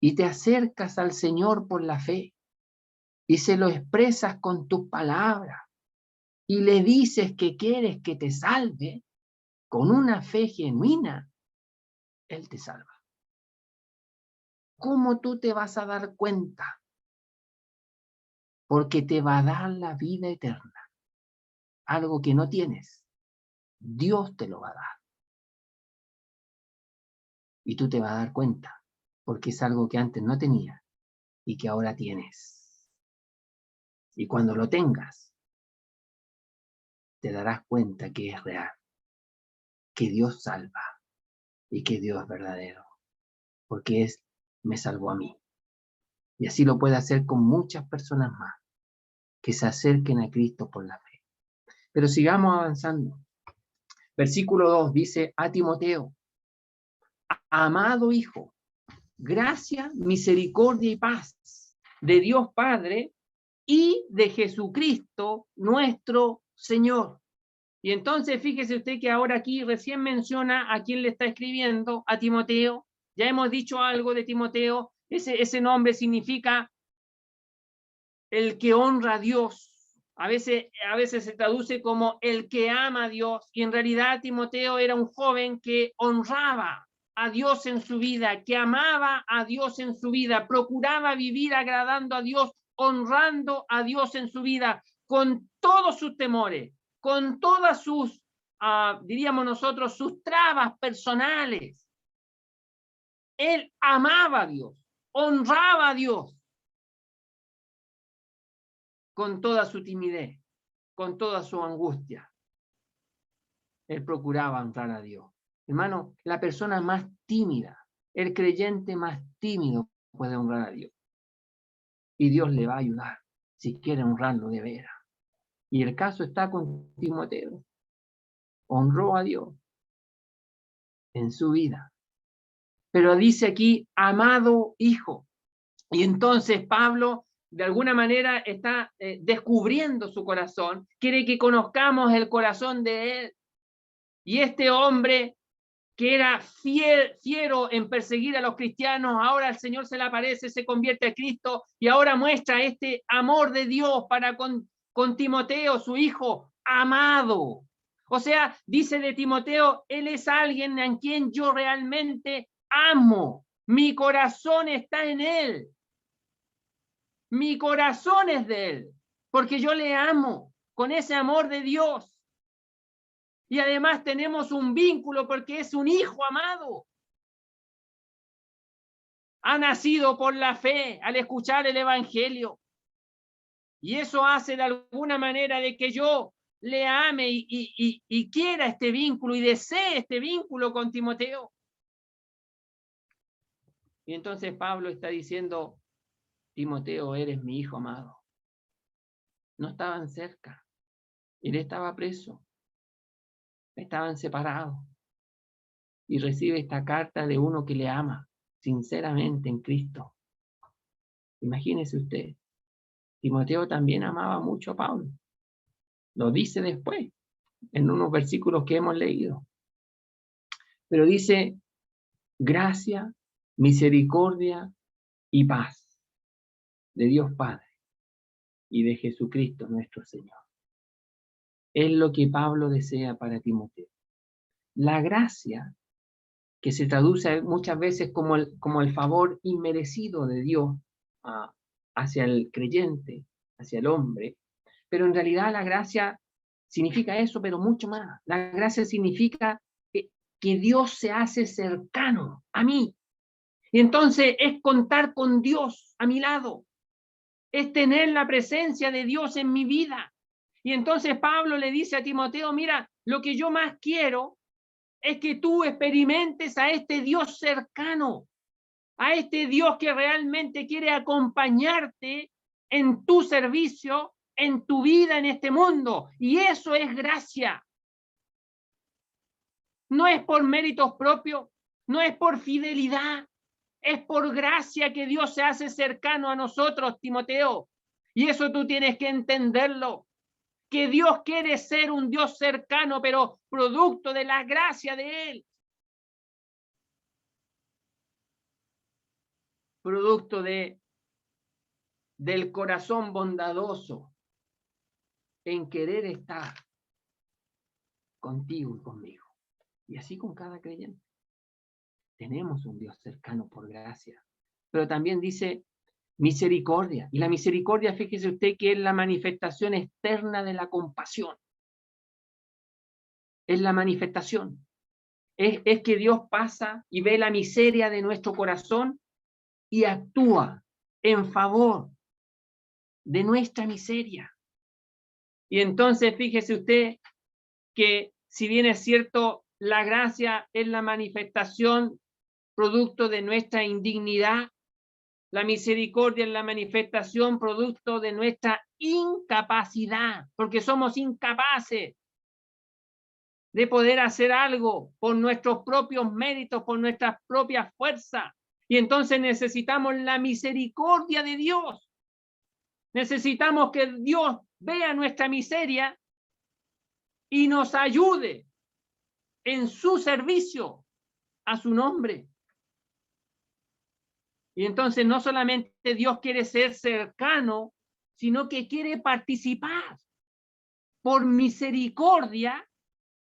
y te acercas al Señor por la fe, y se lo expresas con tus palabras, y le dices que quieres que te salve, con una fe genuina, Él te salva. ¿Cómo tú te vas a dar cuenta? Porque te va a dar la vida eterna, algo que no tienes. Dios te lo va a dar. Y tú te vas a dar cuenta, porque es algo que antes no tenías y que ahora tienes. Y cuando lo tengas, te darás cuenta que es real, que Dios salva y que Dios es verdadero, porque me salvó a mí. Y así lo puede hacer con muchas personas más que se acerquen a Cristo por la fe. Pero sigamos avanzando. Versículo 2 dice a Timoteo, amado hijo, gracia, misericordia y paz de Dios Padre y de Jesucristo nuestro Señor. Y entonces fíjese usted que ahora aquí recién menciona a quién le está escribiendo, a Timoteo. Ya hemos dicho algo de Timoteo, ese nombre significa el que honra a Dios. A veces se traduce como el que ama a Dios, y en realidad Timoteo era un joven que honraba a Dios en su vida, que amaba a Dios en su vida, procuraba vivir agradando a Dios, honrando a Dios en su vida, con todos sus temores, con todas sus, diríamos nosotros, sus trabas personales. Él amaba a Dios, honraba a Dios con toda su timidez, con toda su angustia. Él procuraba honrar a Dios. Hermano, la persona más tímida, el creyente más tímido puede honrar a Dios. Y Dios le va a ayudar si quiere honrarlo de veras. Y el caso está con Timoteo. Honró a Dios en su vida. Pero dice aquí, amado hijo. Y entonces Pablo, de alguna manera, está descubriendo su corazón, quiere que conozcamos el corazón de él. Y este hombre que era fiero en perseguir a los cristianos, ahora el Señor se le aparece, se convierte a Cristo y ahora muestra este amor de Dios para con Timoteo, su hijo amado. O sea, dice de Timoteo, él es alguien en quien yo realmente amo. Mi corazón está en él. Mi corazón es de él, porque yo le amo con ese amor de Dios. Y además tenemos un vínculo porque es un hijo amado. Ha nacido por la fe al escuchar el Evangelio. Y eso hace de alguna manera de que yo le ame y quiera este vínculo y desee este vínculo con Timoteo. Y entonces Pablo está diciendo, Timoteo, eres mi hijo amado. No estaban cerca. Él estaba preso. Estaban separados. Y recibe esta carta de uno que le ama sinceramente en Cristo. Imagínese usted, Timoteo también amaba mucho a Pablo. Lo dice después, en unos versículos que hemos leído. Pero dice, gracia, misericordia y paz de Dios Padre y de Jesucristo nuestro Señor. Es lo que Pablo desea para Timoteo. La gracia, que se traduce muchas veces como el favor inmerecido de Dios hacia el creyente, hacia el hombre, pero en realidad la gracia significa eso, pero mucho más. La gracia significa que Dios se hace cercano a mí. Y entonces es contar con Dios a mi lado, es tener la presencia de Dios en mi vida. Y entonces Pablo le dice a Timoteo, mira, lo que yo más quiero es que tú experimentes a este Dios cercano, a este Dios que realmente quiere acompañarte en tu servicio, en tu vida en este mundo. Y eso es gracia. No es por méritos propios, no es por fidelidad, es por gracia que Dios se hace cercano a nosotros, Timoteo. Y eso tú tienes que entenderlo, que Dios quiere ser un Dios cercano, pero producto de la gracia de Él. Producto del corazón bondadoso en querer estar contigo y conmigo. Y así con cada creyente. Tenemos un Dios cercano por gracia. Pero también dice misericordia. Y la misericordia, fíjese usted que es la manifestación externa de la compasión. Es la manifestación. Es que Dios pasa y ve la miseria de nuestro corazón y actúa en favor de nuestra miseria. Y entonces fíjese usted que si bien es cierto, la gracia es la manifestación producto de nuestra indignidad, la misericordia es la manifestación producto de nuestra incapacidad, porque somos incapaces de poder hacer algo por nuestros propios méritos, por nuestras propias fuerzas. Y entonces necesitamos la misericordia de Dios. Necesitamos que Dios vea nuestra miseria y nos ayude en su servicio a su nombre. Y entonces no solamente Dios quiere ser cercano, sino que quiere participar por misericordia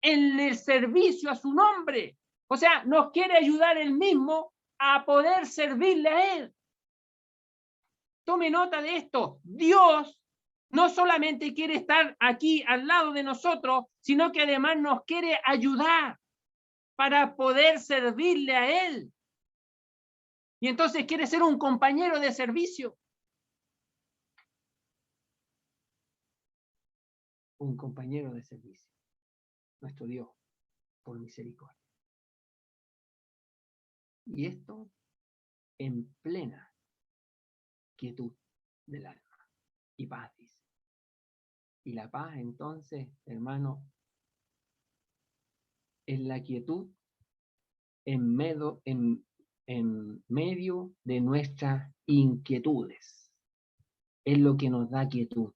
en el servicio a su nombre. O sea, nos quiere ayudar él mismo a poder servirle a él. Tome nota de esto. Dios no solamente quiere estar aquí al lado de nosotros, sino que además nos quiere ayudar para poder servirle a él. Y entonces quiere ser un compañero de servicio. Un compañero de servicio. Nuestro Dios, por misericordia. Y esto en plena quietud del alma y paz, dice. Y la paz, entonces, hermano, es la quietud en en medio de nuestras inquietudes. Es lo que nos da quietud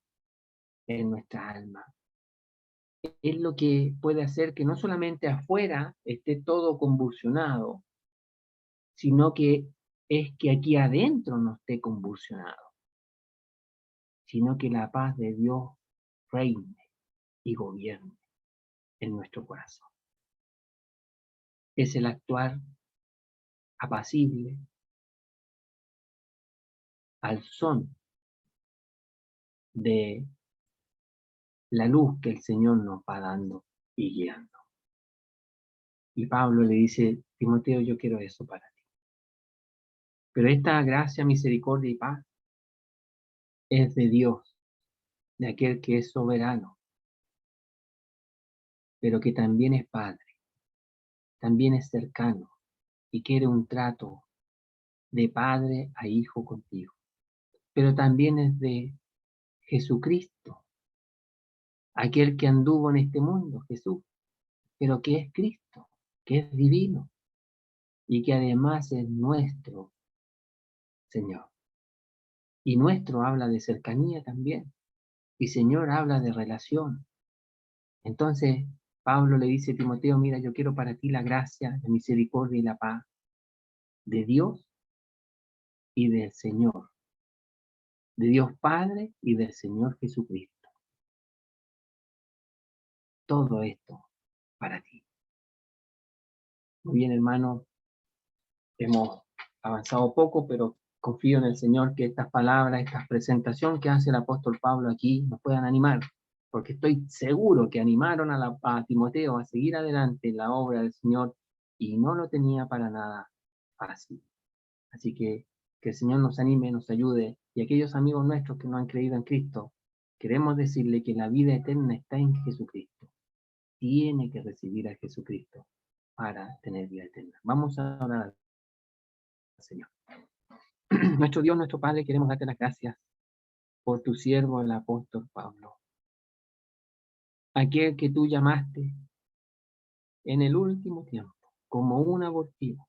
en nuestra alma. Es lo que puede hacer que no solamente afuera esté todo convulsionado, sino que es que aquí adentro no esté convulsionado, sino que la paz de Dios reine y gobierne en nuestro corazón. Es el actuar apacible al son de la luz que el Señor nos va dando y guiando. Y Pablo le dice, Timoteo, yo quiero eso para ti. Pero esta gracia, misericordia y paz es de Dios, de aquel que es soberano, pero que también es Padre, también es cercano y quiere un trato de padre a hijo contigo. Pero también es de Jesucristo, aquel que anduvo en este mundo, Jesús, pero que es Cristo, que es divino y que además es nuestro Señor. Y nuestro habla de cercanía también, y Señor habla de relación. Entonces, Pablo le dice a Timoteo, mira, yo quiero para ti la gracia, la misericordia y la paz de Dios y del Señor, de Dios Padre y del Señor Jesucristo. Todo esto para ti. Muy bien, hermano, hemos avanzado poco, pero confío en el Señor que estas palabras, esta presentación que hace el apóstol Pablo aquí nos puedan animar, porque estoy seguro que animaron a Timoteo a seguir adelante en la obra del Señor y no lo tenía para nada fácil. Así que el Señor nos anime, nos ayude, y aquellos amigos nuestros que no han creído en Cristo, queremos decirle que la vida eterna está en Jesucristo. Tiene que recibir a Jesucristo para tener vida eterna. Vamos a orar al Señor. Nuestro Dios, nuestro Padre, queremos darte las gracias por tu siervo, el apóstol Pablo, aquel que tú llamaste en el último tiempo como un abortivo,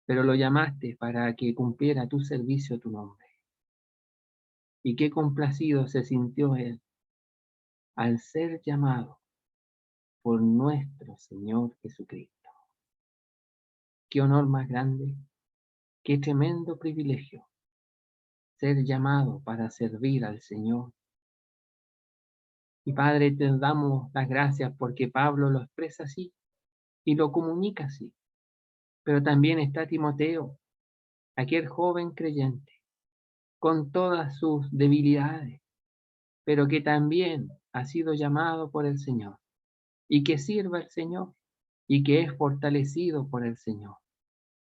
pero lo llamaste para que cumpliera tu servicio, tu nombre. Y qué complacido se sintió él al ser llamado por nuestro Señor Jesucristo. Qué honor más grande, qué tremendo privilegio ser llamado para servir al Señor. Y Padre, te damos las gracias porque Pablo lo expresa así y lo comunica así. Pero también está Timoteo, aquel joven creyente, con todas sus debilidades, pero que también ha sido llamado por el Señor y que sirva al Señor y que es fortalecido por el Señor.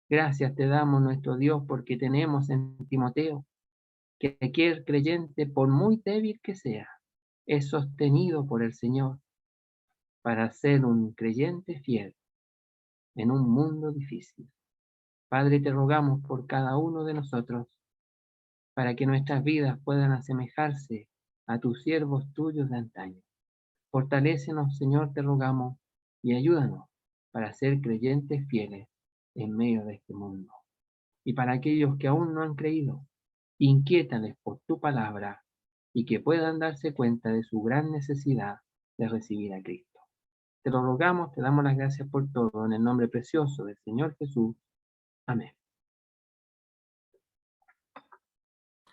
Gracias te damos, nuestro Dios, porque tenemos en Timoteo que aquel creyente, por muy débil que sea, es sostenido por el Señor para ser un creyente fiel en un mundo difícil. Padre, te rogamos por cada uno de nosotros, para que nuestras vidas puedan asemejarse a tus siervos tuyos de antaño. Fortalécenos, Señor, te rogamos, y ayúdanos para ser creyentes fieles en medio de este mundo. Y para aquellos que aún no han creído, inquiétales por tu palabra y que puedan darse cuenta de su gran necesidad de recibir a Cristo. Te lo rogamos, te damos las gracias por todo, en el nombre precioso del Señor Jesús. Amén.